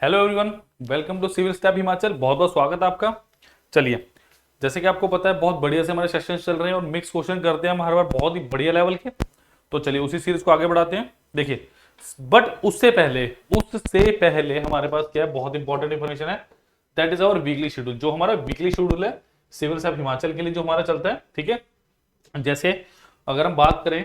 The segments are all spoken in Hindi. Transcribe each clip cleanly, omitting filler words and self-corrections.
Hello everyone, welcome to civil staff Himachal. बहुत बहुत स्वागत है आपका। चलिए, जैसे कि आपको पता है बहुत बढ़िया से हमारे सेशंस चल रहे हैं और मिक्स क्वेश्चन करते हैं हम हर बार बहुत ही बढ़िया लेवल के। तो चलिए उसी सीरीज को आगे बढ़ाते हैं। देखिए, बट उससे पहले हमारे पास क्या है, बहुत इंपॉर्टेंट इन्फॉर्मेशन है। That is our weekly schedule. जो हमारा वीकली शेड्यूल है सिविल स्टैफ हिमाचल के लिए जो हमारा चलता है, ठीक है। जैसे अगर हम बात करें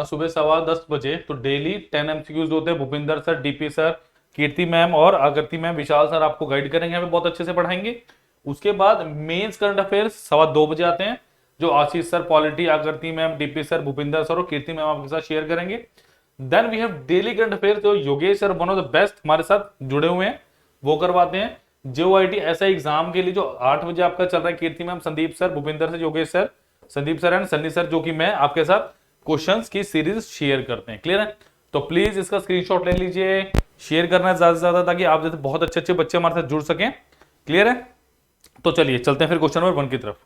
सुबह 10:15 बजे, तो डेली 10 एमसीक्यूज होते हैं। भूपिंदर सर, डीपी सर, कीर्ति मैम और आकृति मैम, विशाल सर आपको गाइड करेंगे, हमें बहुत अच्छे से पढ़ाएंगे। उसके बाद मेंस करंट अफेयर्स 2:15 बजे आते हैं, जो Ashish sir, polity, Aakriti ma'am, DP sir, Bhupinder sir और कीर्ति मैम आपके साथ शेयर करेंगे। Then we have daily current affairs, जो Yogesh sir one of the best हमारे साथ जुड़े हुए हैं, वो करवाते हैं। JOIT ऐसा एग्जाम के लिए जो 8 बजे आपका चल रहा है, Kirti ma'am, Sandeep sir, Bhupinder sir, Yogesh sir, Sandeep sir and Sunny sir, जो कि मैं आपके साथ क्वेश्चंस की सीरीज शेयर करते हैं। क्लियर है? तो प्लीज इसका स्क्रीनशॉट ले लीजिए, शेयर करना है ज्यादा से ज्यादा, ताकि आप जैसे बहुत अच्छे अच्छे बच्चे हमारे साथ जुड़ सकें। क्लियर है? तो चलिए चलते हैं फिर क्वेश्चन नंबर 1 की तरफ।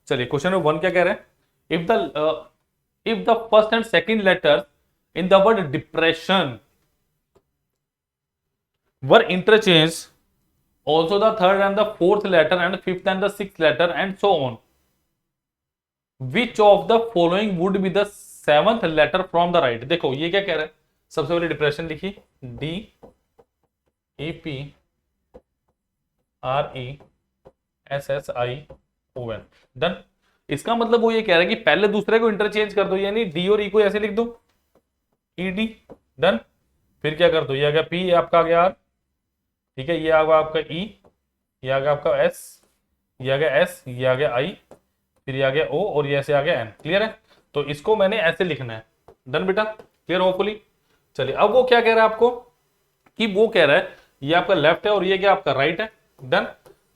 चलिए, क्वेश्चन नंबर 1 क्या कह रहे हैं? If the first and second letter in the word depression were interchange, also the third and the fourth letter and fifth and the sixth letter and so on, which of the following would be the seventh letter from the right? देखो ये क्या कह रहा है, सबसे पहले डिप्रेशन लिखी, DEPRESSION, डन। इसका मतलब वो ये कह रहा है कि पहले दूसरे को इंटरचेंज कर दो, यानी डी और ई को ऐसे लिख दो, ED, डन। फिर क्या कर दो, ये आ गया P, आपका आ गया R, ठीक है, ये आ गया आपका E, ये आ गया आपका S, ये आ गया S, ये आ गया I, फिर ये आ गया O और ये ऐसे आ गया N। क्लियर है? तो इसको मैंने ऐसे लिखना है। डन बेटा, क्लियर होपफुली। चलिए, अब वो क्या कह रहा है आपको, कि वो कह रहा है ये आपका लेफ्ट है और ये क्या आपका राइट है। डन।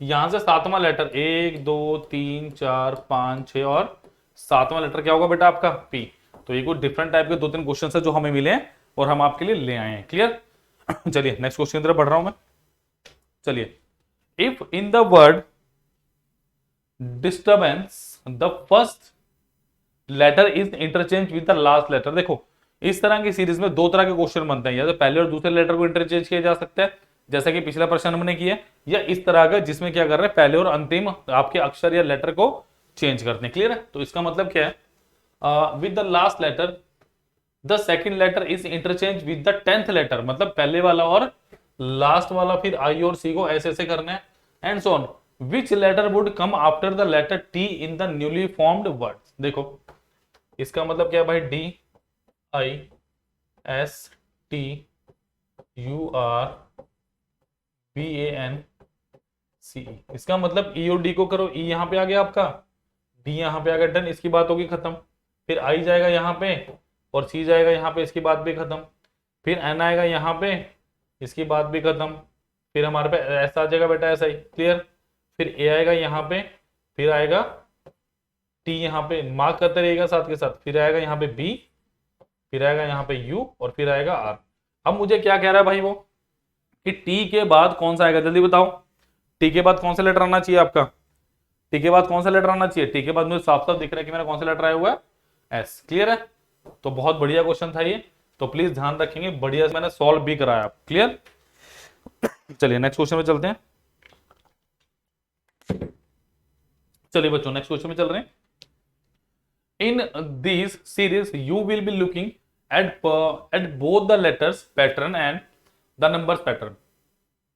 यहां से सातवां लेटर 1 2 3 4 5 6 और सातवां लेटर क्या होगा बेटा आपका P। तो ये कुछ डिफरेंट टाइप के 2-3 क्वेश्चन है जो हमें मिले हैं और हम आपके लिए ले आए हैं। क्लियर? चलिए नेक्स्ट क्वेश्चन की तरफ बढ़ रहा हूं मैं। चलिए, if in the word disturbance the first letter is interchange with the last letter. देखो, इस तरह की सीरीज में दो तरह के क्वेश्चन बनते हैं, या तो पहले और दूसरे लेटर को इंटरचेंज किया जा सकता है, जैसा कि पिछला प्रश्न हमने किया, या इस तरह का जिसमें क्या कर रहे हैं, पहले और अंतिम आपके अक्षर या लेटर को चेंज करते हैं। क्लियर है? तो इसका मतलब क्या है, with the last letter the second letter is interchange with the 10th letter, मतलब पहले वाला और लास्ट वाला, फिर I और C को ऐसे ऐसे करना है, and so on. Which letter would come after the letter T in the newly formed word? देखो, इसका मतलब क्या है भाई, DISTURBANCE। इसका मतलब E और D को करो, E यहां पे आ गया आपका, D यहां पे आ गया, डन। इसकी बात होगी खत्म। फिर I जाएगा यहां पे और C जाएगा यहां पे, इसकी बात भी खत्म। फिर N आएगा यहां पे, इसकी बात भी खत्म। फिर हमारे पे ऐसा आ जाएगा बेटा, ऐसा ही। क्लियर? फिर A आएगा यहाँ पे, फिर आएगा T यहाँ पे, मार्क करते रहिएगा साथ के साथ। फिर आएगा यहाँ पे B, फिर आएगा यहाँ पे U और फिर आएगा R। अब मुझे क्या कह रहा है भाई वो, कि T के बाद कौन सा आएगा, जल्दी बताओ। T के बाद कौन सा लेटर आना चाहिए आपका? T के बाद कौन सा लेटर आना चाहिए? T के बाद मुझे साफ साफ दिख रहा है कि मेरा कौन सा लेटर आया हुआ है, S। क्लियर है? तो बहुत बढ़िया क्वेश्चन था ये, तो प्लीज ध्यान रखेंगे, बढ़िया से मैंने सॉल्व भी कराया। क्लियर? चलिए नेक्स्ट क्वेश्चन में चलते हैं। चलिए बच्चों, नेक्स्ट क्वेश्चन में चल रहे हैं। In this series you will be looking at both the letters pattern and the numbers pattern.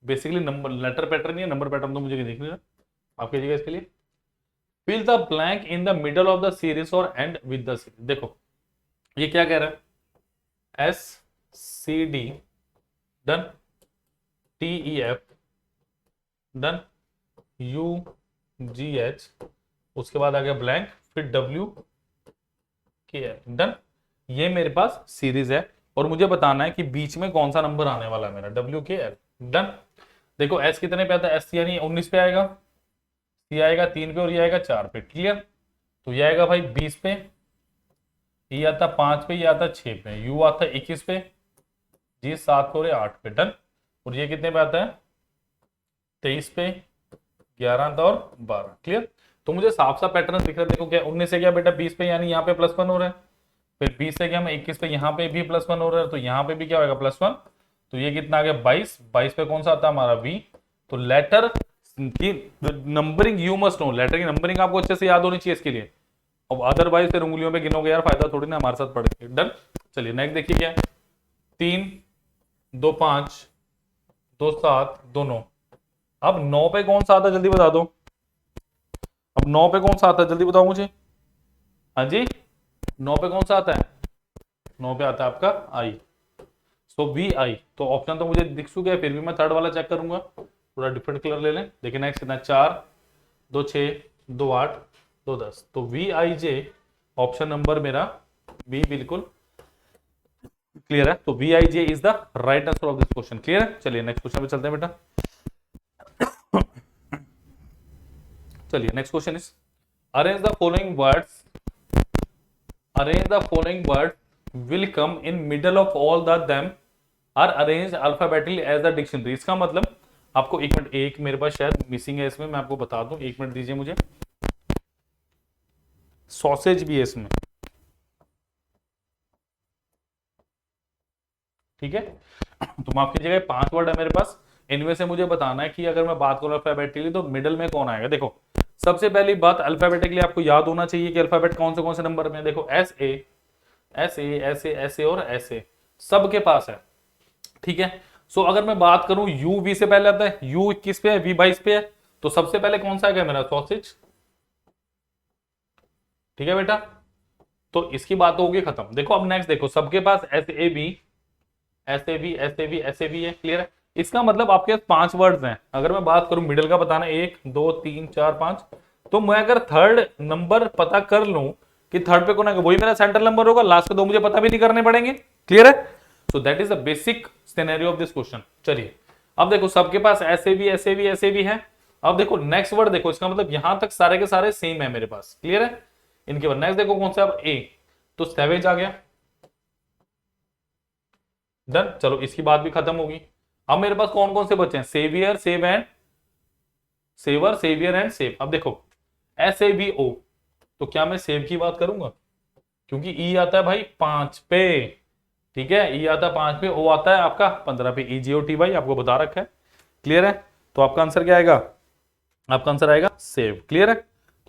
Basically number letter pattern या नंबर पैटर्न तो मुझे देखने आप कीजिएगा इसके लिए। Fill the blank in the middle of the series और एंड विद द सीरीज। देखो ये क्या कह रहा है, SCD, done, TEF, done, UGH, उसके बाद आ गया ब्लैंक, फिर WKL, डन। ये मेरे पास सीरीज है और मुझे बताना है कि बीच में कौन सा नंबर आने वाला है मेरा, WKL, डन। देखो S कितने पे आता है, S यानी 19 पे आएगा, C आएगा 3 पे और ये आएगा 4 पे। क्लियर? तो ये आएगा भाई 20 पे, ये आता 5 पे, ये आता 6 पे, U आता 21 पे, G 7 पे और 8 पे, डन। और ये कितने पे आता है, 23 पे, 11 और 12। क्लियर? तो मुझे साफ साफ पैटर्न दिख रहा है। देखो क्या 19 से क्या बेटा 20 पे, यानी यहाँ पे +1 हो रहा है। फिर 20 से क्या मैं 21 पे, यहाँ पे भी +1 हो रहा है, तो यहाँ पे भी क्या होगा +1 तो ये कितना आ गया 22, 22 पे कौन सा आता है हमारा V। तो लेटर की numbering you must know, letter की नंबरिंग आपको अच्छे से याद होनी चाहिए इसके लिए। अब अदरवाइज फिर उंगलियों पे गिनोगे यार, फायदा थोड़ी ना हमारे साथ पड़ के। डन। चलिए नेक्स्ट देखिए क्या है। 3 2 5 2 7 2 9। अब 9 पे कौन सा आता है जल्दी बता दो। अब 9 पे कौन सा आता है जल्दी बताओ मुझे। हाँ जी, 9 पे कौन सा आता है। 9 पे आता है आपका आई। सो वी आई। तो ऑप्शन तो मुझे दिख चुका है, फिर भी मैं थर्ड वाला चेक करूंगा, थोड़ा डिफरेंट कलर ले लें। देखिए नेक्स्ट कितना है, 4 2 6 2 8 2 10। तो V I J option number मेरा बी बिल्कुल क्लियर है। तो V I J is the right answer of this question. Clear है। चलिए नेक्स्ट क्वेश्चन पे चलते हैं बेटा। चलिए next question is arrange the following words, arrange the following word will come in middle of all the them are arrange alphabetically as the dictionary. इसका मतलब आपको एक मिनट, एक मेरे पास शायद मिसिंग है इसमें, मैं आपको बता दूं, एक मिनट दीजिए मुझे। सॉसेज भी है इसमें, ठीक है। तो माफ कीजिएगा, 5 वर्ड है मेरे पास, इनमें से मुझे बताना है कि अगर मैं बात करूं अल्फाबेटिकली तो मिडल में कौन आएगा। देखो सबसे पहली बात, अल्फाबेटिकली आपको याद होना चाहिए कि अल्फाबेट कौन से नंबर में है। देखो एस ए ऐसे ऐसे ऐसे और ऐसे सबके पास है, ठीक है। सो अगर मैं बात करूं यू वी से पहले आता है, यू 21 पे है, वी 22 पे है, तो सबसे पहले कौन सा आएगा मेरा, सॉसेज, ठीक है बेटा। तो इसकी बात होगी खत्म। देखो अब नेक्स्ट देखो, सबके पास ऐसे ए बी ऐसे भी ऐसे भी ऐसे भी है, क्लियर है। इसका मतलब आपके पास 5 वर्ड्स हैं। अगर मैं बात करूं मिडिल का बताना, 1 2 3 4 5, तो मैं अगर थर्ड नंबर पता कर लूं कि थर्ड पे कौन आएगा, वही मेरा सेंट्रल नंबर होगा, लास्ट के 2 मुझे पता भी नहीं करने पड़ेंगे। क्लियर है। So that is the basic scenario of this question. चलिए अब देखो सबके पास ऐसे भी ऐसे भी ऐसे भी है। अब देखो नेक्स्ट वर्ड देखो, इसका मतलब यहां तक सारे के सारे सेम है मेरे पास, क्लियर है। इनके बाद नेक्स्ट देखो कौन सा, अब ए, तो सैवेज आ गया। डन। चलो इसकी बात भी खत्म होगी। अब मेरे पास कौन कौन से बचे हैं, saviour save and saver, saviour and save. अब देखो एस ए बी ओ, तो क्या मैं सेव की बात करूंगा, क्योंकि ई आता है भाई 5 पे, ठीक है। ई आता है 5 पे, ओ आता है आपका 15 पे, ई जी ओ टी भाई आपको बता रखा है, क्लियर है। तो आपका आंसर क्या आएगा, आपका आंसर आएगा सेव। क्लियर है।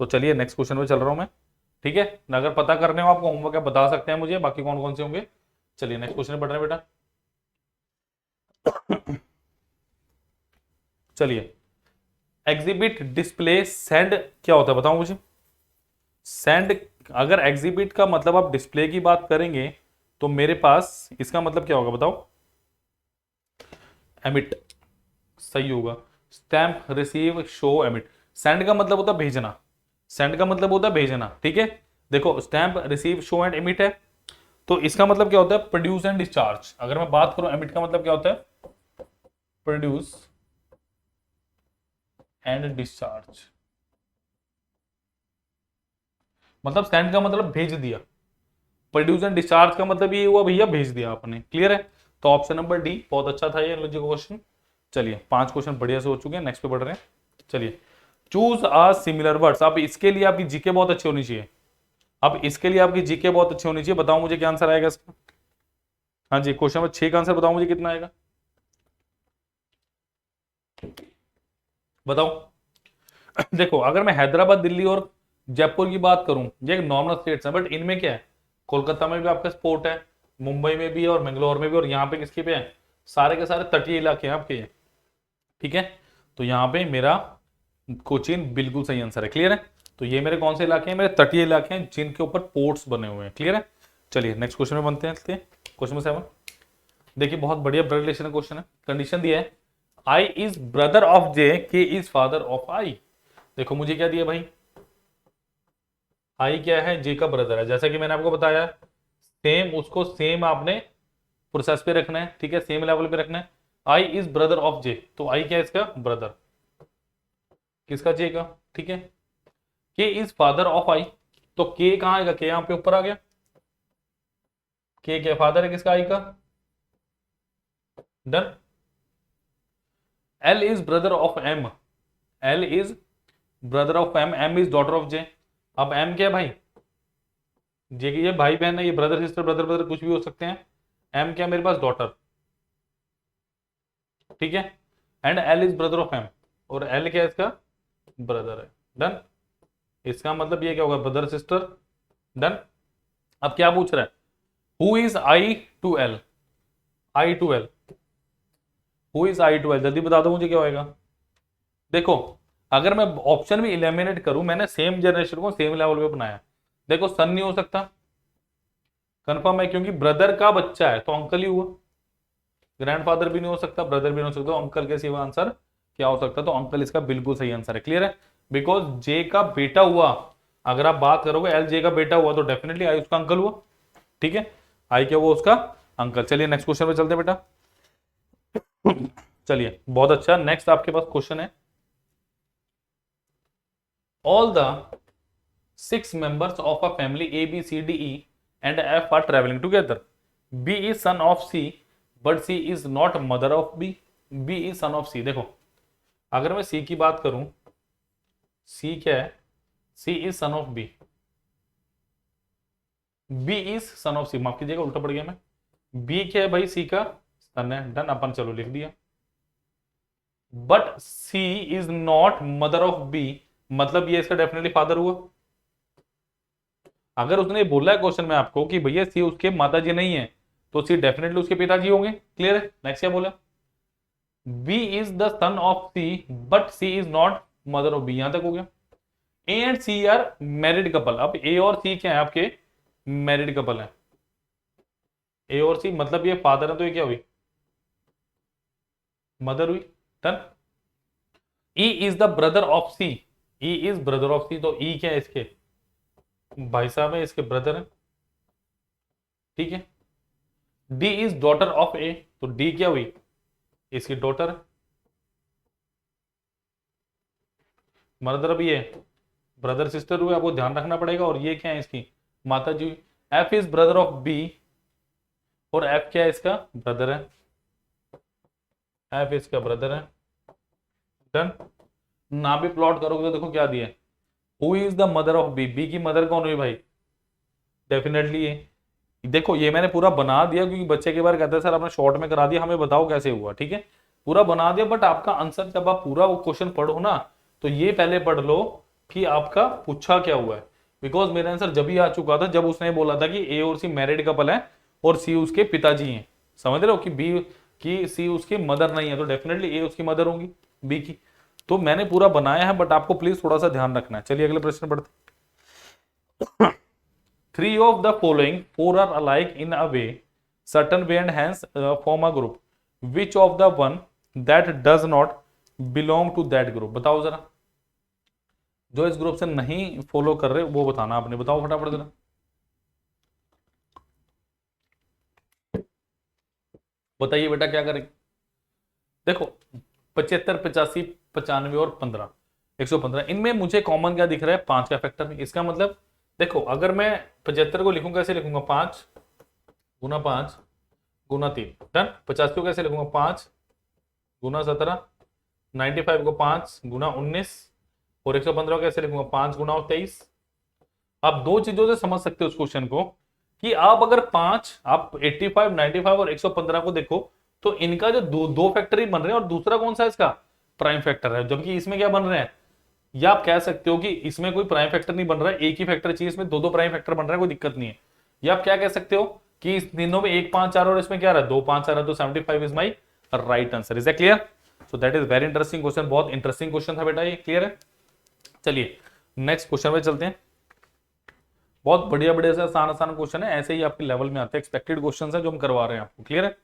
तो चलिए नेक्स्ट क्वेश्चन पे चल रहा हूं मैं, ठीक है। अगर पता करने हो आपको होमवर्क है बता सकते हैं मुझे, बाकी कौन कौन से होंगे। चलिए नेक्स्ट क्वेश्चन पे बढ़ रहे हैं बेटा। चलिए एग्जिबिट डिस्प्ले सेंड क्या होता है बताओ मुझे। सेंड, अगर एग्जिबिट का मतलब आप डिस्प्ले की बात करेंगे तो मेरे पास इसका मतलब क्या होगा बताओ, एमिट सही होगा। Stamp receive show emit, send का मतलब होता है भेजना, सेंड का मतलब होता है भेजना, ठीक है। देखो stamp receive show and emit है, तो इसका मतलब क्या होता है, प्रोड्यूस एंड डिस्चार्ज। अगर मैं बात करूं एमिट का मतलब क्या होता है, प्रोड्यूस एंड डिस्चार्ज, मतलब सेंड का मतलब भेज दिया, प्रोड्यूस एंड डिस्चार्ज का मतलब ये हुआ भैया भेज दिया आपने। क्लियर है। तो ऑप्शन नंबर डी बहुत अच्छा था ये क्वेश्चन। चलिए 5 क्वेश्चन बढ़िया से हो चुके हैं, नेक्स्ट पे बढ़ रहे हैं। चलिए चूज आ सिमिलर वर्ड्स। अब इसके लिए आपकी जीके बहुत अच्छी होनी चाहिए, अब इसके लिए आपकी जीके बहुत अच्छी होनी चाहिए। बताओ मुझे क्या आंसर आएगा इसका। हाँ जी, क्वेश्चन नंबर 6 का आंसर बताओ मुझे कितना आएगा, बताओ। देखो अगर मैं हैदराबाद, दिल्ली और जयपुर की बात करूं, ये एक नॉर्मल स्टेट्स है, बट इनमें क्या है, कोलकाता में भी आपका स्पोर्ट है, मुंबई में भी है और मंगलौर में भी, और यहाँ पे किसके पे है, सारे के सारे तटीय इलाके हैं आपके, ठीक है। तो यहाँ पे मेरा कोचीन बिल्कुल सही आंसर है। क्लियर है। तो ये मेरे कौन से इलाके हैं, मेरे तटीय इलाके हैं जिनके ऊपर पोर्ट्स बने हुए हैं। क्लियर है। चलिए नेक्स्ट क्वेश्चन में बनते हैं। क्वेश्चन नंबर 7 देखिए, बहुत बढ़िया ब्लड रिलेशन का क्वेश्चन है। कंडीशन दिया है आई इज ब्रदर ऑफ जे, के इज फादर ऑफ आई। देखो मुझे क्या दिया भाई, आई क्या है, जे का ब्रदर है, जैसा कि मैंने आपको बताया सेम, उसको सेम आपने प्रोसेस पे रखना है, ठीक है, सेम लेवल पे रखना है। आई इज ब्रदर ऑफ जे, तो आई क्या है इसका ब्रदर, किसका, जे का, ठीक है। के इज फादर ऑफ आई, तो के कहां आएगा, के यहां पे ऊपर आ गया, के क्या फादर है किसका, आई का। Done. L is brother of M, L is brother of M, M is daughter of J. अब एम क्या है भाई, जे की ये भाई बहन है, ये ब्रदर सिस्टर, ब्रदर ब्रदर कुछ भी हो सकते हैं। एम क्या मेरे पास, डॉटर, ठीक है, and L is brother of M, और एल क्या है इसका ब्रदर है। डन। इसका मतलब ये क्या होगा, ब्रदर सिस्टर। डन। अब क्या पूछ रहा है, who is I to L, I to L, who is I to L, जल्दी बता दो मुझे क्या होएगा। देखो अगर मैं ऑप्शन भी इलिमिनेट करूं, मैंने सेम जनरेशन को सेम लेवल पे बनाया। देखो सन नहीं हो सकता, कंफर्म है, क्योंकि ब्रदर का बच्चा है तो अंकल ही हुआ। ग्रैंडफादर भी नहीं हो सकता, ब्रदर भी नहीं हो सकता, अंकल के सिवा आंसर क्या हो सकता है, तो अंकल इसका बिल्कुल सही आंसर है। क्लियर है, बिकॉज जे का बेटा हुआ, अगर आप बात करोगे एल जे का बेटा हुआ तो डेफिनेटली आई उसका अंकल हुआ। ठीक है, आई क्या हुआ उसका अंकल। चलिए नेक्स्ट क्वेश्चन पे चलते हैं बेटा। चलिए बहुत अच्छा, नेक्स्ट आपके पास क्वेश्चन है, all the 6 members of a family A B C D E and F are traveling together. B is son of C but C is not mother of B. B is son of C। देखो अगर मैं C की बात करूं, C क्या है, C is son of B, B is son of C, माफ कीजिएगा उल्टा पड़ गया मैं। B क्या है भाई, C का सन है। डन, अपन चलो लिख दिया। But C is not mother of B, मतलब ये इसका डेफिनेटली फादर हुआ। अगर उसने बोला है क्वेश्चन में आपको कि भैया सी उसके माताजी नहीं है, तो सी डेफिनेटली उसके पिताजी होंगे। क्लियर है, नेक्स्ट क्या बोला, B is the son of C but C is not mother of B, यहां तक हो गया। A and C are married couple. अब ए और सी क्या है आपके मैरिड कपल है, ए और सी मतलब ये फादर है तो ये क्या हुई मदर हुई। Done. E is the brother of C, E is brother of C, तो ई क्या है इसके भाई साहब है, इसके ब्रदर है। ठीक है, डी इज डॉटर ऑफ ए, तो डी क्या हुई इसकी डॉटर है। मतलब ये ब्रदर सिस्टर हुए, आपको ध्यान रखना पड़ेगा, और ये क्या है इसकी माता जी। F is brother of B, और एफ क्या है इसका ब्रदर है, एफ इसका ब्रदर है। डन। ना भी प्लॉट करोगे तो देखो क्या दिया, who is the mother of B, B की मदर कौन हुई भाई, डेफिनेटली ये। देखो ये मैंने पूरा बना दिया क्योंकि बच्चे के बार कहते हैं सर आपने शॉर्ट में करा दिया, हमें बताओ कैसे हुआ। ठीक है, पूरा बना दिया, बट आपका आंसर जब आप पूरा वो क्वेश्चन पढ़ो ना, तो ये पहले पढ़ लो कि आपका पूछा क्या हुआ है। बिकॉज मेरा आंसर जब ही आ चुका था जब उसने बोला था कि ए और सी मैरिड कपल है और सी उसके पिताजी हैं। समझ रहे हो कि बी की सी उसकी मदर नहीं है, तो डेफिनेटली ए उसकी मदर होंगी बी की। तो मैंने पूरा बनाया है, बट आपको प्लीज थोड़ा सा ध्यान रखना है। चलिए अगले प्रश्न पढ़ते। 3 of the following 4 are alike in a way, certain way and hence form a group. Which of the one that does not belong to that group? बताओ जरा, जो इस ग्रुप से नहीं फॉलो कर रहे वो बताना आपने, बताओ फटाफट जरा। बताइए बेटा क्या करें। देखो 75, 85, 95 और 15, 115, इनमें मुझे कॉमन क्या दिख रहा है, 5 का फैक्टर। इसका मतलब देखो अगर मैं 75 को लिखूंगा कैसे लिखूंगा, 5 गुना 5 गुना 3। डन। 50 को कैसे लिखूंगा, 5 गुना 17, 95 को 5 गुना 19, और 115 को कैसे लिखूंगा, 5 गुना 23। आप दो चीजों से समझ सकते हो उस क्वेश्चन को कि आप अगर 5 आप 85, 95 और 115 को देखो तो इनका जो दो फैक्टर ही बन रहे हैं, और दूसरा कौन सा इसका प्राइम फैक्टर है, जबकि इसमें क्या बन रहे हैं, या आप कह सकते हो कि इसमें कोई प्राइम फैक्टर नहीं बन रहा है, एक ही फैक्टर चाहिए, इसमें दो प्राइम फैक्टर बन रहा है, कोई दिक्कत नहीं है। या आप क्या कह सकते हो कि इस तीनों में 1, 5, 4 और इसमें क्या रहा है 2, 5, 4 है, तो 75 is my right answer. Is that clear? So that is very interesting question, बहुत इंटरेस्टिंग क्वेश्चन था बेटा ये। क्लियर है? चलिए नेक्स्ट क्वेश्चन पे चलते हैं। बहुत बढ़िया बढ़िया से आसान आसान क्वेश्चन है, ऐसे ही आपके लेवल में आते हैं, एक्सपेक्टेड क्वेश्चन है जो हम करवा रहे हैं आपको। क्लियर है?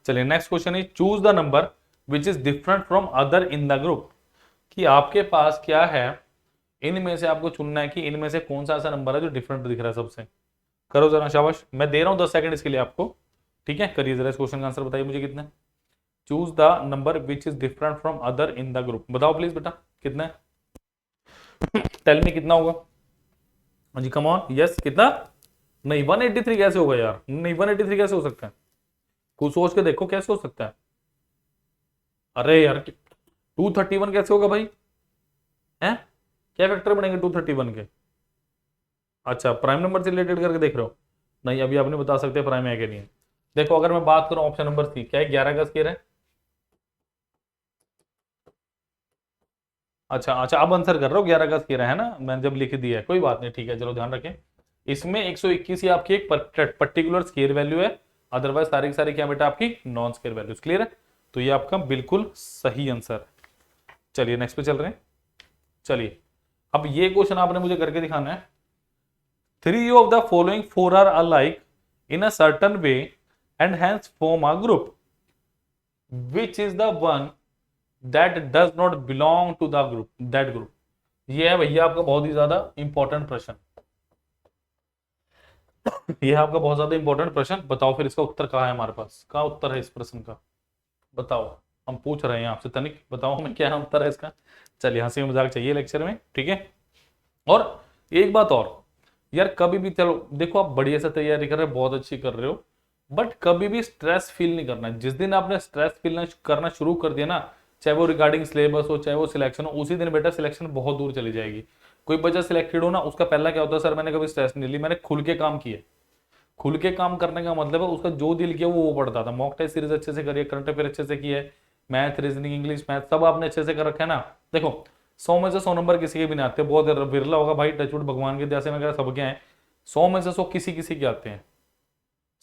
चलिए next question is choose the number which is different from other in the group. कि आपके पास क्या है, इनमें से आपको चुनना है कि इनमें से कौन सा ऐसा नंबर है जो डिफरेंट दिख रहा है सबसे। करो जरा, शाबाश। मैं दे रहा हूं 10 सेकंड इसके लिए आपको, ठीक है? करिए जरा, इस क्वेश्चन का आंसर बताइए मुझे कितना है। Choose the number which is different from other in the group. बताओ प्लीज बेटा कितना है, टेल मी कितना होगा। हाँ जी, कम ऑन, यस कितना? नहीं 183 कैसे होगा यार, नहीं 183 कैसे हो सकता है, कुछ सोच के देखो कैसे हो सकता है। अरे यार 231 कैसे होगा भाई, हैं? क्या फैक्टर बनेंगे 231 के? अच्छा प्राइम नंबर से रिलेटेड करके देख रहे हो? नहीं अभी आप नहीं बता सकते प्राइम है कि नहीं है। देखो अगर मैं बात करूं ऑप्शन नंबर सी, क्या है 11 का स्क्वायर है, अच्छा अच्छा, अब आंसर कर रहे हो 11 का स्केयर है ना, मैंने जब लिख दिया है, कोई बात नहीं, ठीक है, चलो ध्यान रखें। इसमें 121 ही आपकी एक पर्टिकुलर स्केयर वैल्यू है, अदरवाइज सारी की सारी क्या बेटा आपकी नॉन स्केयर वैल्यूज। क्लियर है? तो ये आपका बिल्कुल सही आंसर है। चलिए नेक्स्ट पे चल रहे हैं। चलिए अब ये क्वेश्चन आपने मुझे करके दिखाना है। 3 of the following 4 are alike in a certain way and hence form a group. Which is the one that does not belong to the group? That group. ये है भैया आपका बहुत ही ज्यादा इंपॉर्टेंट प्रश्न। ये है आपका बहुत ज्यादा इंपॉर्टेंट प्रश्न। बताओ फिर इसका उत्तर कहाँ है हमारे पास, कहाँ उत्तर है इस प्रश्न का, बताओ। हम पूछ रहे हैं आपसे, तनिक बताओ हमें क्या उत्तर है इसका। चलिए हंसी मजाक चाहिए लेक्चर में, ठीक है। और एक बात और यार, कभी भी चलो देखो, आप बढ़िया से तैयारी कर रहे हो, बहुत अच्छी कर रहे हो, बट कभी भी स्ट्रेस फील नहीं करना। जिस दिन आपने स्ट्रेस फील करना शुरू कर दिया ना, चाहे वो रिगार्डिंग सिलेबस हो, चाहे वो सिलेक्शन हो, उसी दिन बेटा सिलेक्शन बहुत दूर चली जाएगी। कोई बच्चा सिलेक्टेड हो ना, उसका पहला क्या होता है, सर मैंने कभी स्ट्रेस नहीं ली, मैंने खुल के काम किया। खुल के काम करने का मतलब है उसका जो दिल किया वो पढ़ता था। मॉक टेस्ट सीरीज अच्छे से करिए, करंट अफेयर अच्छे से किया है, मैथ रीजनिंग इंग्लिश मैथ सब आपने अच्छे से कर रखा है ना। देखो 100 में से 100 नंबर किसी के भी नहीं आते, बहुत बिरला होगा भाई, टचवुड भगवान के दया से मैं कह सबके हैं, 100 में से 100 किसी किसी के आते हैं,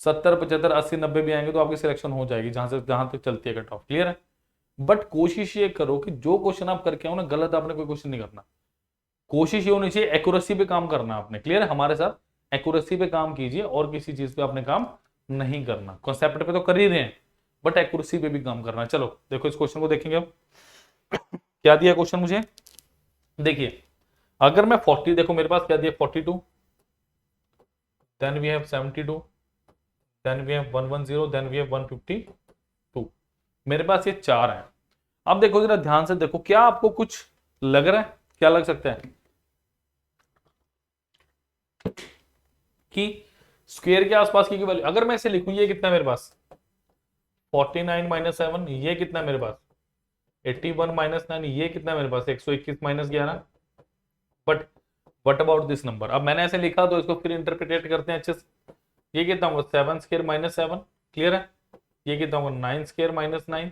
70 75 80 90 भी आएंगे तो आपकी सिलेक्शन हो जाएगी, जहां तक चलती है कट ऑफ। क्लियर है? बट कोशिश ये करो कि जो क्वेश्चन आप करके आओ ना, गलत आपने कोई क्वेश्चन नहीं करना। कोशिश ये होनी चाहिए एक्यूरेसी पे काम करना आपने। क्लियर है? हमारे साथ एक्यूरेसी पे काम कीजिए, और किसी चीज पे आपने काम नहीं करना। कॉन्सेप्ट पे तो कर ही रहे हैं, बट एक्यूरेसी पे भी काम करना है। चलो देखो इस क्वेश्चन को देखेंगे अब। क्या दिया क्वेश्चन मुझे, देखिए अगर मैं 40, देखो मेरे पास क्या दिया 42, then we have 72, then we have 110, then we have 152। मेरे पास ये 4 है। अब देखो जरा ध्यान से देखो, क्या आपको कुछ लग रहा है, क्या लग सकता है कि स्क्वायर के आसपास की वैल्यू, अगर मैं इसे लिखूं, ये कितना मेरे पास 49 माइनस 7, ये कितना मेरे पास 81 माइनस 9, ये कितना मेरे पास 121 minus 11। But what about this number, अब मैंने ऐसे लिखा तो इसको फिर इंटरप्रिटेट करते हैं अच्छे से। ये कितना होगा 7 स्क्वायर माइनस 7। क्लियर है? ये कितना होगा 9 स्क्वायर माइनस 9।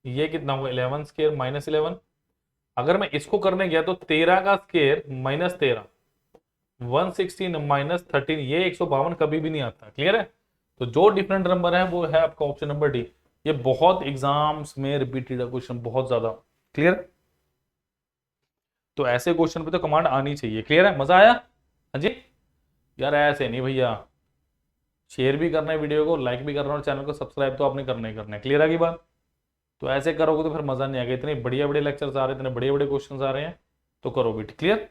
ये कितना होगा 11 स्क्वायर माइनस 11। अगर मैं इसको करने गया तो 13 का स्क्वायर माइनस 13, 116 माइनस 13, ये 152 कभी भी नहीं आता। क्लियर है? तो जो डिफरेंट नंबर है वो है आपका ऑप्शन नंबर डी। ये बहुत एग्जाम्स में रिपीटेड है क्वेश्चन, बहुत ज्यादा। क्लियर? तो ऐसे क्वेश्चन पे तो कमांड आनी चाहिए। क्लियर है? मजा आया? हाँ जी यार, ऐसे नहीं भैया, शेयर भी करना है वीडियो को, लाइक भी करना है, और चैनल को सब्सक्राइब तो आपने करना ही करना है। क्लियर है की बात? तो ऐसे करोगे तो फिर मजा नहीं आएगा। इतने बढ़िया बढ़िया लेक्चर्स आ रहे हैं, इतने बढ़िया बढ़िया क्वेश्चंस आ रहे हैं, तो करो भी। क्लियर?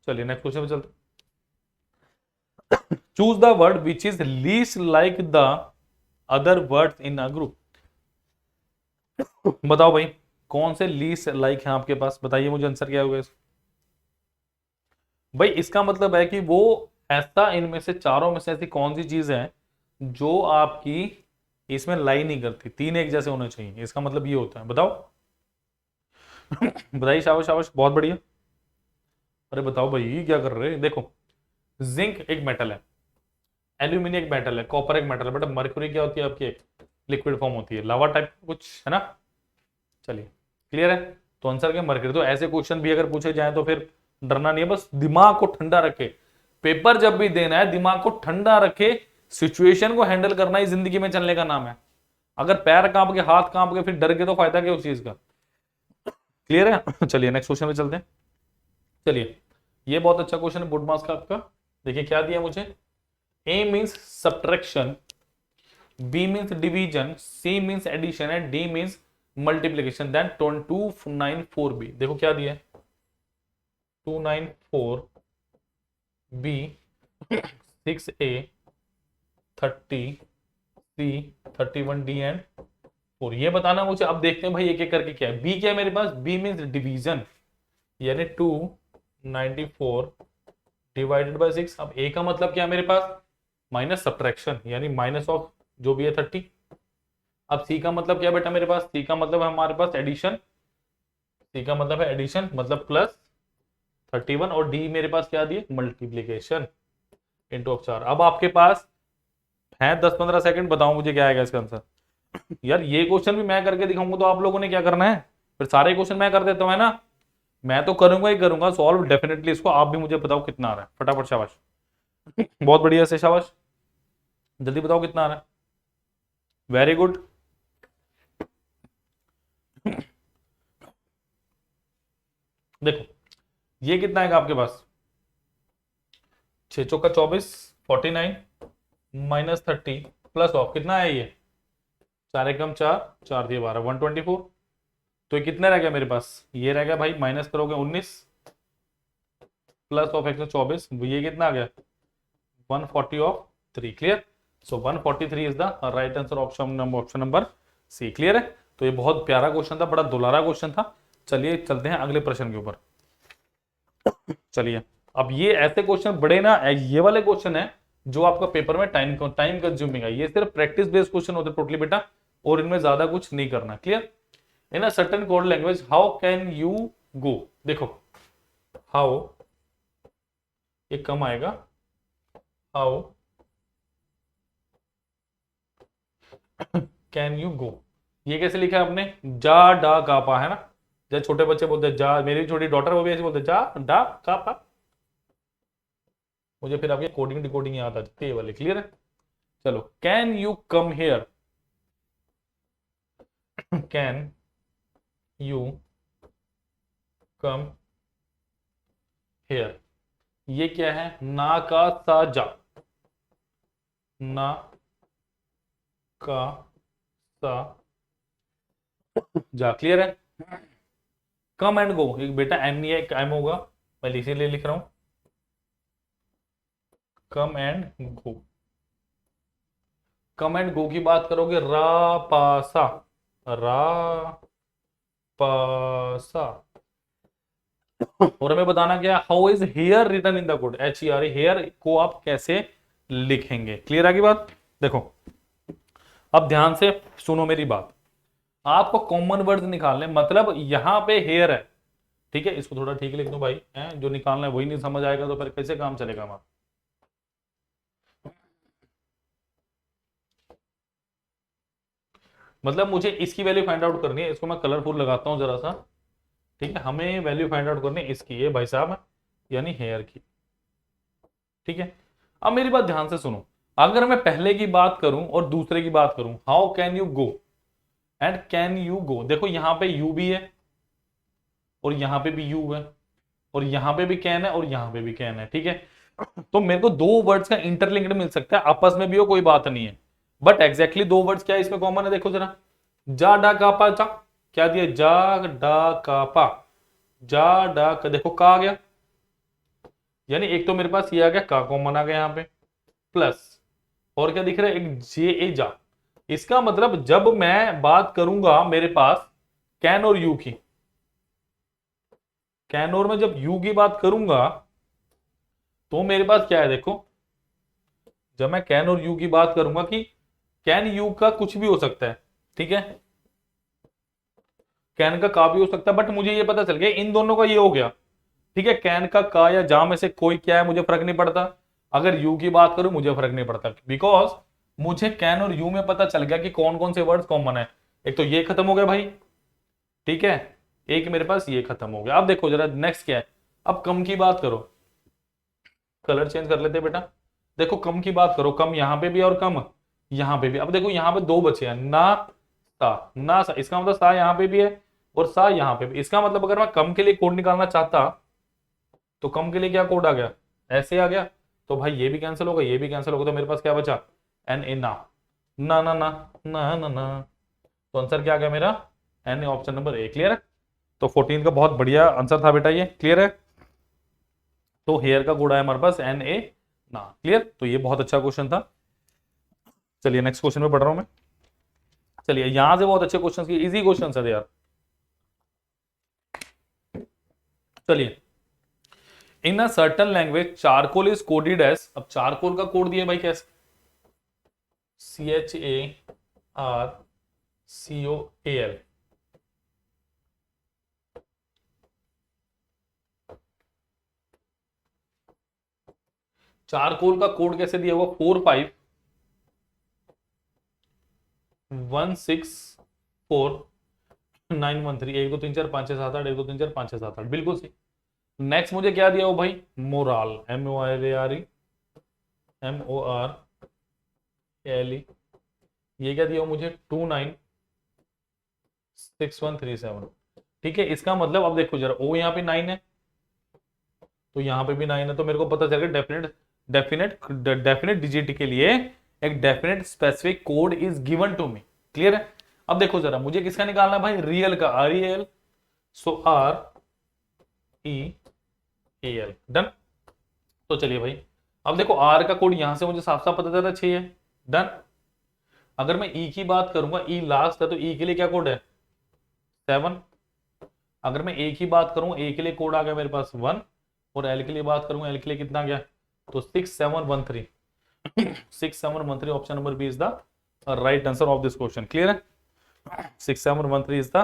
चलिए नेक्स्ट क्वेश्चन पे चलते। Choose the word which is least like the other words in a group. बताओ भाई कौन से लीस्ट लाइक है आपके पास, बताइए मुझे आंसर क्या होगा इसका। भाई इसका मतलब है कि वो ऐसा, इनमें से चारों में से ऐसी कौन सी चीज है जो आपकी इसमें लाई नहीं करती, तीन एक जैसे होने चाहिए, इसका मतलब ये होता है। बताओ बताइए, शाबाश शाबाश, बहुत बढ़िया। अरे बताओ भाई क्या कर रहे हैं। देखो जिंक एक मेटल है, एल्यूमिनियम एक मेटल है, कॉपर एक मेटल है, बट मरक्यूरी क्या होती है आपकी, एक लिक्विड फॉर्म होती है, लावा टाइप कुछ है ना। चलिए क्लियर है? तो आंसर क्या मरक्यूरी। तो ऐसे क्वेश्चन भी अगर पूछे जाए तो फिर डरना नहीं है, बस दिमाग को ठंडा रखे। पेपर जब भी देना है दिमाग को ठंडा रखे, सिचुएशन को हैंडल करना ही जिंदगी में चलने का नाम है। अगर पैर कांप के हाथ कांप के फिर डर के तो फायदा क्या उस चीज का। क्लियर है? चलिए नेक्स्ट क्वेश्चन पे चलते हैं। चलिए ये बहुत अच्छा क्वेश्चन है बोर्ड मार्क्स का आपका। देखिए क्या दिया मुझे, A means subtraction, B means division, C means addition and D means multiplication, then 294 B. देखो क्या दिया है 294 B 6a 30 C 31 D and 4, ये बताना मुझे। अब देखते हैं भाई एक एक करके क्या है। बी क्या है मेरे पास, बी मीन्स डिवीजन, यानी 294 डिवाइडेड बाय 6। अब ए का मतलब क्या है मेरे पास, माइनस सब्ट्रैक्शन, यानी माइनस ऑफ जो भी है 30। अब सी का मतलब क्या बेटा मेरे पास, सी का मतलब है हमारे पास एडिशन, सी का मतलब है एडिशन मतलब प्लस 31, और डी मेरे पास क्या दिए मल्टीप्लीकेशन इंटू ऑफ 4। अब आपके पास है 10-15 सेकंड, बताओ मुझे क्या आएगा इसका आंसर। यार ये क्वेश्चन भी मैं करके दिखाऊंगा तो आप लोगों ने क्या करना है, फिर सारे क्वेश्चन मैं कर देता हूँ, है ना। मैं तो करूंगा ही करूंगा सॉल्व डेफिनेटली इसको। आप भी मुझे बताओ कितना आ रहा है फटाफट, शाबाश। बहुत बढ़िया से, शाबाश, जल्दी बताओ कितना आ रहा है। Very good. देखो ये कितना आएगा आपके पास, 6 चौका 24, 49 -30 प्लस ऑफ कितना है ये, 4 एकम 4, 4 दिए 12, 124। तो ये कितना रह गया मेरे पास, ये रह गया भाई, माइनस करोगे 19 प्लस ऑफ 124, ये कितना आ गया 140 of 3। Clear. So 143 is the right answer, option number C. Clear है। तो ये बहुत प्यारा क्वेश्चन था, बड़ा दुलारा क्वेश्चन था। चलिए चलते हैं अगले प्रश्न के ऊपर। चलिए अब ये ऐसे क्वेश्चन बड़े ना, ये वाले क्वेश्चन है जो आपका पेपर में टाइम कंज्यूमिंग है। ये सिर्फ प्रैक्टिस बेस्ड क्वेश्चन होते टोटली बेटा, और इनमें ज्यादा कुछ नहीं करना। Clear. In a certain code language how can you go, देखो हाउ, ये कम आएगा, हाउ कैन यू गो, ये कैसे लिखा है आपने, जा डा का पा, है ना। जैसे छोटे बच्चे बोलते हैं जा, मेरी छोटी डॉटर वो भी ऐसे बोलते हैं जा डा का पा। मुझे फिर आपके कोडिंग डिकोडिंग याद आ जाती है ये वाली। क्लियर है। चलो, can you come here, can you come here, ये क्या है, ना का सा जा, ना का सा जा। क्लियर है। कम एंड गो, एक बेटा एम नहीं है, एक एम होगा, मैं इसीलिए लिख रहा हूं come and go. Come and go की बात करोगे, रा पासा, रा पासा। और हमें बताना क्या, how is hair written in the code, HER, hair को आप कैसे लिखेंगे। क्लियर आगे बात। देखो अब ध्यान से सुनो मेरी बात, आपको कॉमन वर्ड्स निकालने, मतलब यहां पे हेयर है, ठीक है, इसको थोड़ा ठीक लिख दो भाई, है जो निकालना है वही नहीं समझ आएगा तो फिर कैसे काम चलेगा हमारा। मतलब मुझे इसकी वैल्यू फाइंड आउट करनी है, इसको मैं कलरफुल लगाता हूं जरा सा, ठीक है। हमें वैल्यू फाइंड आउट करनी है इसकी, ये भाई साहब यानी हेयर की, ठीक है। अब मेरी बात ध्यान से सुनो, अगर मैं पहले की बात करूं और दूसरे की बात करूं, how can you go and can you go, देखो यहां पे यू भी है और यहां पे भी यू है और यहां पे भी कैन है और यहां पे भी कैन है, ठीक है। तो मेरे को दो वर्ड्स का इंटरलिंक्ड मिल सकता है, आपस में भी हो कोई बात नहीं है, बट एग्जैक्टली दो वर्ड्स क्या है इसमें कॉमन है, देखो जरा, जा डा का पा चा, क्या दिया, जा डा का पा, जा डा का, देखो का आ गया, यानी एक तो मेरे पास ये आ गया, का कॉमन आ गया यहाँ पे, प्लस और क्या दिख रहा है, एक जे ए जा। इसका मतलब जब मैं बात करूंगा मेरे पास कैन और यू की, कैन और मैं जब यू की बात करूंगा तो मेरे पास क्या है, देखो जब मैं कैन और यू की बात करूंगा कि कैन यू का कुछ भी हो सकता है, ठीक है, कैन का भी हो सकता है, बट मुझे ये पता चल गया इन दोनों का ये हो गया, ठीक है। कैन का या जा में से कोई क्या है मुझे फर्क नहीं पड़ता, अगर यू की बात करूं मुझे फर्क नहीं पड़ता, बिकॉज मुझे कैन और यू में पता चल गया कि कौन कौन से वर्ड्स कॉमन है। एक तो ये खत्म हो गया भाई, ठीक है, एक मेरे पास ये खत्म हो गया। अब देखो जरा नेक्स्ट क्या है, अब कम की बात करो, कलर चेंज कर लेते बेटा, देखो कम की बात करो, कम यहां पे भी और कम यहां पे भी। अब देखो यहां पे दो बचे हैं, ना सा, ना सा, इसका मतलब सा यहां पे भी है और सा यहां पे भी। इसका मतलब अगर मैं कम के लिए कोड निकालना चाहता तो कम के लिए क्या कोड आ गया, ऐसे आ गया, तो भाई ये भी कैंसिल होगा, ये भी कैंसिल होगा, तो मेरे पास क्या बचा, एन ए, ना ना ना ना ना ना ना। तो आंसर क्या आ गया मेरा, N A, option number A. Clear है। तो 14 का बहुत बढ़िया आंसर था बेटा ये। क्लियर है। तो हेयर का कोड आया हमारे पास एन ए ना। क्लियर। तो ये बहुत अच्छा क्वेश्चन था। चलिए नेक्स्ट क्वेश्चन में पढ़ रहा हूं मैं। चलिए यहां से बहुत अच्छे क्वेश्चन की, इजी क्वेश्चन है यार। चलिए, in a certain language charcoal is coded as, अब चारकोल का कोड दिया भाई कैसे, CHARCOAL, चारकोल का कोड कैसे दिया हुआ, 45164 913, 1 2 3 4 5 6 7 8, 1 2 3 4 5 6 7 8, बिल्कुल सही। नेक्स्ट मुझे क्या दिया हो भाई, मोराल, MORALE, ये क्या दिया हो मुझे, 296137। ठीक है, इसका मतलब अब देखो जरा, ओ यहाँ पे 9 है, तो यहाँ पे भी 9 है, तो मेरे को पता चल गया डेफिनेट डेफिनेट डेफिनेट डिजिट के लिए एक definite specific code is given to me. Clear है। अब देखो जरा, मुझे किसका निकालना है भाई, रियल का, REL, सो REAL, डन। तो चलिए भाई, अब देखो R का कोड यहां से मुझे साफ साफ पता चला 6 है, डन। अगर मैं E की बात करूंगा, E लास्ट है, तो E के लिए क्या कोड है, 7। अगर मैं A की बात करूं, A के लिए कोड आ गया मेरे पास 1, और L के लिए बात करूंगा, L के लिए कितना गया, तो 6713। 6713, option number B is the right answer of this question. Clear है, 6713 is the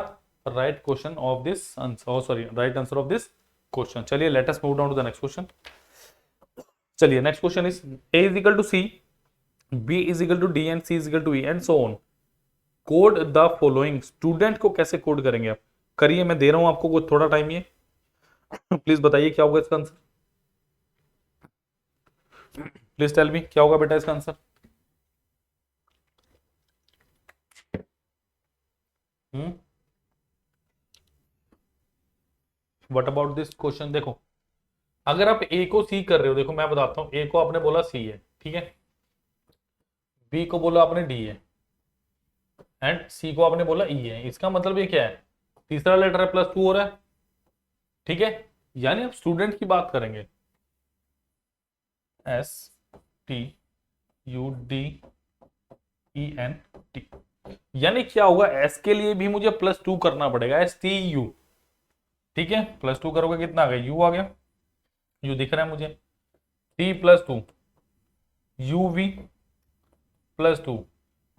right question of this answer, sorry right answer of this question. चलिए let us move down to the next question. चलिए next question is A is equal to C, B is equal to D and C is equal to E and so on. Code the following. Student को कैसे कोड करेंगे आप, करिए, मैं दे रहा हूं आपको कुछ थोड़ा टाइम, ये प्लीज बताइए क्या होगा इसका आंसर, प्लीज टेल मी क्या होगा बेटा इसका answer. What about this question. देखो, अगर आप ए को सी कर रहे हो, देखो मैं बताता हूं, ए को आपने बोला सी है, ठीक है, बी को बोला आपने डी है, एंड सी को आपने बोला ई है। इसका मतलब ये क्या है, तीसरा लेटर है, +2 हो रहा है, ठीक है, यानी आप स्टूडेंट की बात करेंगे, STUDENT, यानी क्या होगा, एस के लिए भी मुझे +2 करना पड़ेगा, STU, ठीक है, +2 करोगे कितना आ गया, यू आ गया, यू दिख रहा है मुझे, T+2 UV +2,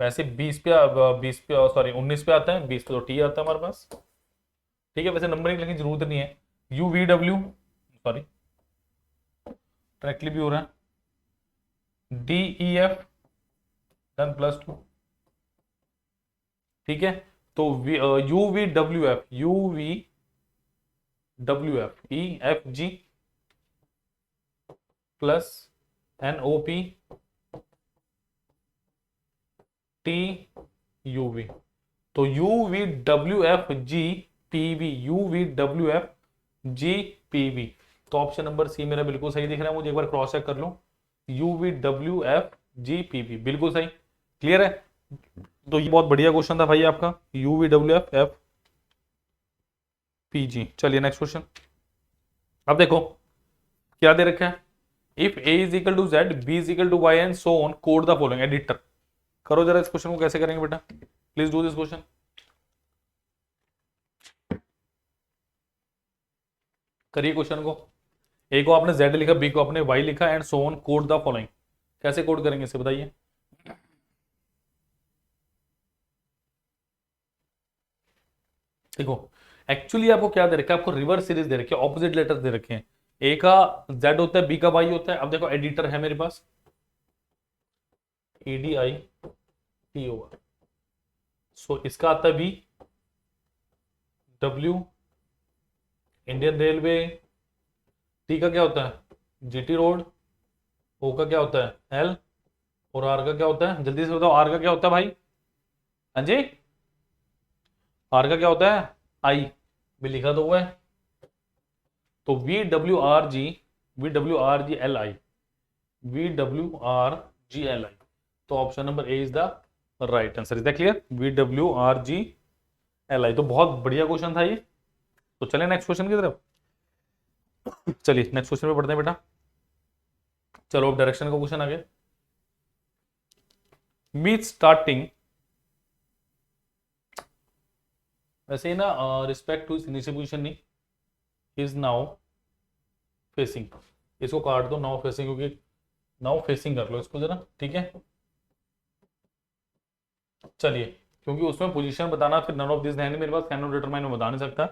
वैसे 20 पे 20 पे सॉरी 19 पे आता है, 20 पे तो टी आता है हमारे पास, ठीक है, वैसे नंबरिंग लिखने की जरूरत नहीं है। UVW, सॉरी डायरेक्टली भी हो रहा है, DEF डन +2, ठीक है, तो UVWF EFG plus NOP TUV, तो UVWFGPV, तो ऑप्शन नंबर सी मेरा बिल्कुल सही दिख रहा है मुझे, एक बार क्रॉस चेक कर लो, UVWFGPV बिल्कुल सही। क्लियर है, तो ये बहुत बढ़िया क्वेश्चन था भाई आपका, UVWFFPG। चलिए नेक्स्ट क्वेश्चन। अब देखो क्या दे रखा है, if A is equal to Z, B is equal to Y and so on, code the following. एडिटर करो जरा इस क्वेश्चन को, कैसे करेंगे बेटा, प्लीज डू दिस क्वेश्चन। करिए क्वेश्चन को, ए को आपने Z लिखा, बी को आपने Y लिखा, and so on, code the following. कैसे कोड करेंगे इसे बताइए। देखो एक्चुअली आपको क्या दे रखा है, आपको रिवर्स सीरीज दे रखी है, ऑपोजिट लेटर्स दे रखे हैं, ए का Z होता है, बी का Y होता है। अब देखो एडिटर है मेरे पास, EDITOR, सो इसका आता है B, W Indian railway, T का क्या होता है, GT रोड, ओ का क्या होता है, L, और आर का क्या होता है, जल्दी से बताओ, आर का क्या होता है भाई, हाँ जी, आर का क्या होता है, आई, भी लिखा तो हुआ है, तो VWRGLI, VWRGLI, तो option number A is the right answer. Is that clear, VWRGLI, तो बहुत बढ़िया क्वेश्चन था ये। तो चले नेक्स्ट क्वेश्चन की तरफ, चलिए नेक्स्ट क्वेश्चन पे पढ़ते हैं बेटा। चलो अब डायरेक्शन का क्वेश्चन आ गया, मीट स्टार्टिंग, वैसे ही ना, रिस्पेक्ट टू इनिशियल पोजीशन नहीं, इज नाउ फेसिंग, इसको काट दो, नाउ फेसिंग, क्योंकि नाउ फेसिंग कर लो इसको जरा, ठीक है। चलिए, क्योंकि उसमें पोजीशन बताना, फिर नन ऑफ दिस है नहीं मेरे पास, कैन नॉट डिटरमाइन, मैं बता नहीं सकता।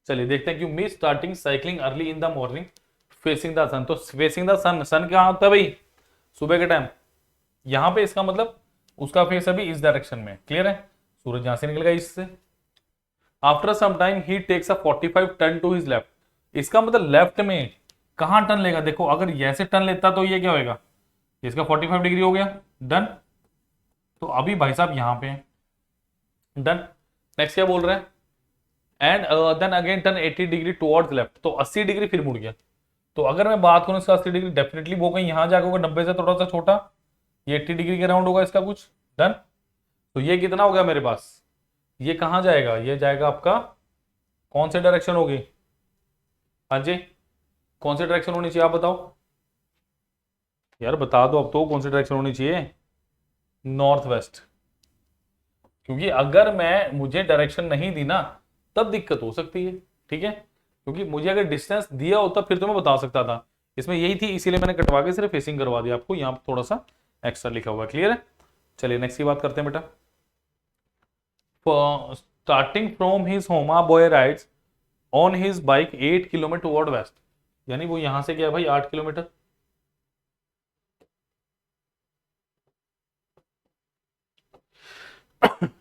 चलिए देखते हैं कि me starting cycling early in the morning facing the sun, तो फेसिंग द सन, सन कहाँ होता है भाई, सुबह के टाइम, यहां पे इसका मतलब उसका फेस अभी इस डायरेक्शन में। क्लियर है, सूरज यहां से निकलेगा इससे, after some time he takes a 45 turn to his left. इसका मतलब लेफ्ट में कहां टर्न लेगा, देखो अगर ऐसे टर्न लेता तो ये क्या होगा, इसका 45 डिग्री हो गया, डन। तो अभी भाई साहब यहां पे डन। नेक्स्ट क्या बोल रहे हैं, and then again turn 80 degree towards left, तो 80 डिग्री फिर मुड़ गया। तो अगर मैं बात करूं इसका 80 डिग्री, डेफिनेटली वो कहीं यहां जाकर होगा 90 से थोड़ा सा छोटा, ये 80 डिग्री के राउंड होगा इसका कुछ, डन। तो ये कितना हो गया मेरे पास, ये कहां जाएगा, ये जाएगा आपका कौन से डायरेक्शन होगी, हाँ जी कौन सी डायरेक्शन होनी चाहिए आप बताओ यार, बता दो अब तो कौन सी डायरेक्शन होनी चाहिए, नॉर्थ वेस्ट। क्योंकि अगर मैं मुझे डायरेक्शन नहीं दी ना तब दिक्कत हो सकती है, ठीक है। क्योंकि मुझे अगर डिस्टेंस दिया होता फिर तो मैं बता सकता था, इसमें यही थी इसीलिए मैंने कटवा के सिर्फ फेसिंग करवा दिया आपको, यहाँ थोड़ा सा एक्स्ट्रा लिखा हुआ है, क्लियर है। चलिए नेक्स्ट की बात करते हैं बेटा। Starting from his home a boy rides on his bike 8 kilometre toward west, यानी वो यहां से गया भाई 8 किलोमीटर,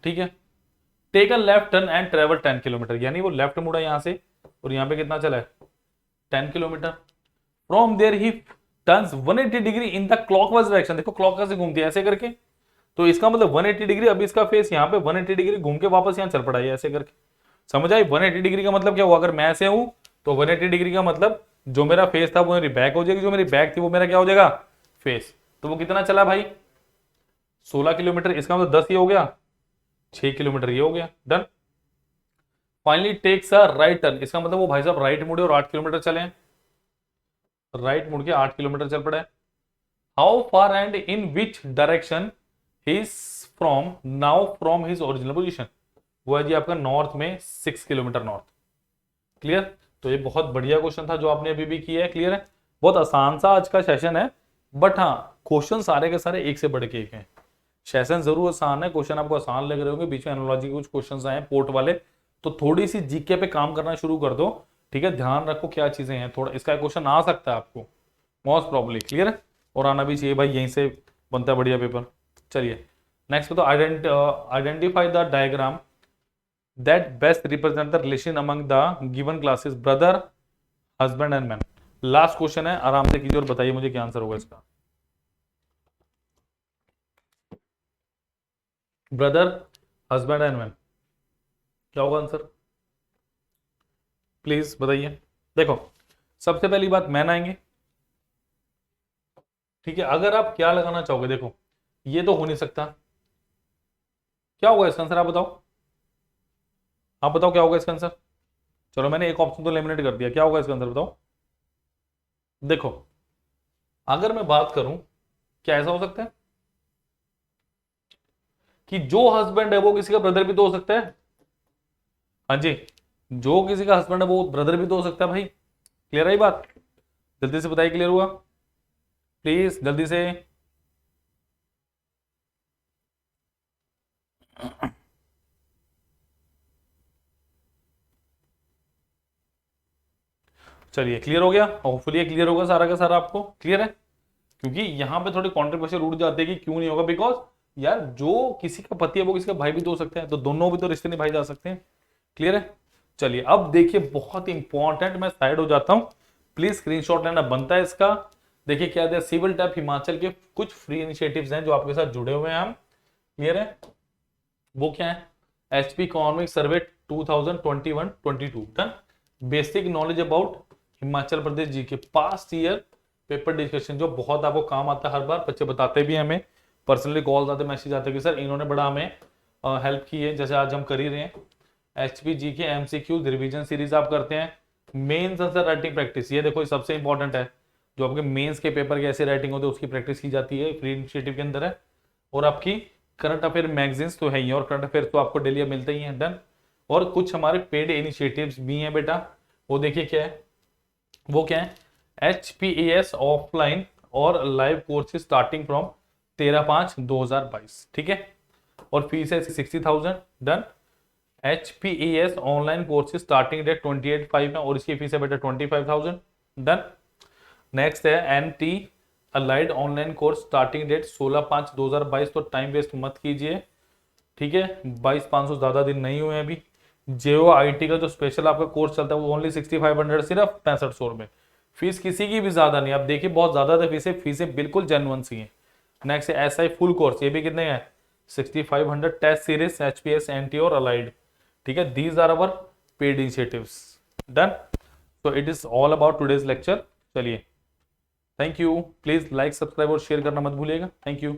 ठीक है। Take a left turn and travel 10 kilometre, यानी वो लेफ्ट मुड़ा यहां से और यहां पे कितना चला है 10 kilometre. From there he turns 180 degree in the clockwise direction, देखो क्लॉक कैसे घूमती है ऐसे करके, तो इसका मतलब 180 डिग्री, अभी इसका फेस यहाँ पे 180 डिग्री घूम के वापस यहाँ चल पड़ा है ऐसे करके, समझ आई। 180 डिग्री का मतलब क्या हुआ, अगर मैं ऐसे हूं तो 180 डिग्री का मतलब जो मेरा फेस था वो मेरी बैक हो जाएगी, जो मेरी बैक थी वो मेरा क्या हो जाएगा फेस। तो वो कितना चला भाई 16 किलोमीटर, इसका मतलब 10 ये हो गया, 6 किलोमीटर ये हो गया, done. Finally takes a right turn, इसका मतलब वो भाई साहब राइट मुड़े और 8 किलोमीटर चले हैं, राइट मुड़ के 8 किलोमीटर चल पड़ा है। How far and in which direction his from now from his original position, वो है जी आपका नॉर्थ में 6 किलोमीटर नॉर्थ, क्लियर। तो ये बहुत बढ़िया क्वेश्चन था जो आपने अभी भी किया है, क्लियर है। बहुत आसान सा आज का सेशन है, बट हाँ क्वेश्चन सारे के सारे एक से बढ़ के एक हैं। सेशन जरूर आसान है, क्वेश्चन आपको आसान लग रहे होंगे, बीच में एनालॉजी के कुछ क्वेश्चन आए पोर्ट वाले, तो थोड़ी सी जीके पे काम करना शुरू कर दो, ठीक है। ध्यान रखो क्या चीजें हैं, थोड़ा इसका क्वेश्चन आ सकता है आपको मोस्ट प्रॉब्ली, क्लियर है। और आना भी चाहिए भाई, यहीं से बनता है बढ़िया पेपर। चलिए नेक्स्ट बताओ, identify the diagram that best represent the relation among the given classes brother husband and man. Last question है, आराम से कीजिए और बताइए मुझे क्या आंसर होगा इसका। ब्रदर हस्बैंड एंड मैन, क्या होगा आंसर प्लीज बताइए। देखो सबसे पहली बात मैन आएंगे, ठीक है। अगर आप क्या लगाना चाहोगे, देखो ये तो हो नहीं सकता, क्या होगा इसका आंसर आप बताओ, आप बताओ क्या होगा इसका आंसर। चलो मैंने एक ऑप्शन तो एलिमिनेट कर दिया, क्या होगा इसका आंसर बताओ। देखो अगर मैं बात करूं, क्या ऐसा हो सकता है कि जो हस्बैंड है वो किसी का ब्रदर भी तो हो सकता है, हाँ जी, जो किसी का हस्बैंड है वो ब्रदर भी तो हो सकता है भाई, क्लियर है बात, जल्दी से बताइए क्लियर हुआ प्लीज जल्दी से। चलिए क्लियर हो गया, होपफुली ये क्लियर होगा सारा का सारा आपको, क्लियर है। क्योंकि यहां पे थोड़ी कॉन्ट्रोवर्शियल उठ जाती है कि क्यों नहीं होगा, बिकॉज यार जो किसी का पति है वो किसी का भाई भी तो हो सकते हैं, तो दोनों भी तो रिश्ते निभाए जा सकते हैं, क्लियर है। चलिए अब देखिए बहुत इंपॉर्टेंट, मैं साइड हो जाता हूं, प्लीज स्क्रीनशॉट लेना बनता है इसका। देखिए क्या है, सिविल टैप हिमाचल के कुछ फ्री इनिशिएटिव्स हैं जो आपके साथ जुड़े हुए हैं हम, क्लियर है। वो क्या है, HP economic survey 2021-22 done, basic knowledge about Himachal Pradesh G K past year paper discussion, जो बहुत आपको काम आता है, हर बार बच्चे बताते भी हमें, पर्सनली कॉल आते मैसेज आते कि सर इन्होंने बड़ा हमें हेल्प की है, जैसे आज हम कर ही रहे हैं। एचपी जी के एमसीक्यू रिवीजन सीरीज आप करते हैं, मेंस आंसर राइटिंग प्रैक्टिस, ये देखो सबसे इंपॉर्टेंट है, जो आपके मेंस के पेपर की ऐसे राइटिंग होते हैं उसकी प्रैक्टिस की जाती है, फ्री इनिशिएटिव के अंदर है। और आपकी करंट अफेयर मैगजीन्स तो है ही, और करंट अफेयर तो आपको डेली मिलते ही हैं, डन। और कुछ हमारे पेड इनिशिएटिव्स भी हैं बेटा, वो देखिए क्या है, वो क्या है, HPAS ऑफलाइन और लाइव कोर्सेज स्टार्टिंग फ्रॉम 13/5/2022, ठीक है। और फीस है 60,000, done. HPAS online courses starting date 28/5 में और इसकी फीस है बेटा 25,000, डन। नेक्स्ट है NT allied online course starting date 16/5/2022, तो टाइम वेस्ट मत कीजिए, ठीक है। 22,500 ज्यादा दिन नहीं हुए अभी, जेओ आईटी का जो स्पेशल आपका कोर्स चलता है वो ओनली 6500, सिर्फ 6500 में। फीस किसी की भी ज्यादा नहीं, आप देखिए बहुत ज्यादा था फीसें बिल्कुल जेन्युइन सी हैं। नेक्स्ट एसआई फुल कोर्स, ये भी कितने है 6500, टेस्ट सीरीज एचपीएस एनटी और अलाइड, ठीक है। These are our paid initiatives. Done. तो it is all about today's lecture. चलिए, thank you. Please like, subscribe और शेयर करना मत भूलिएगा। Thank you.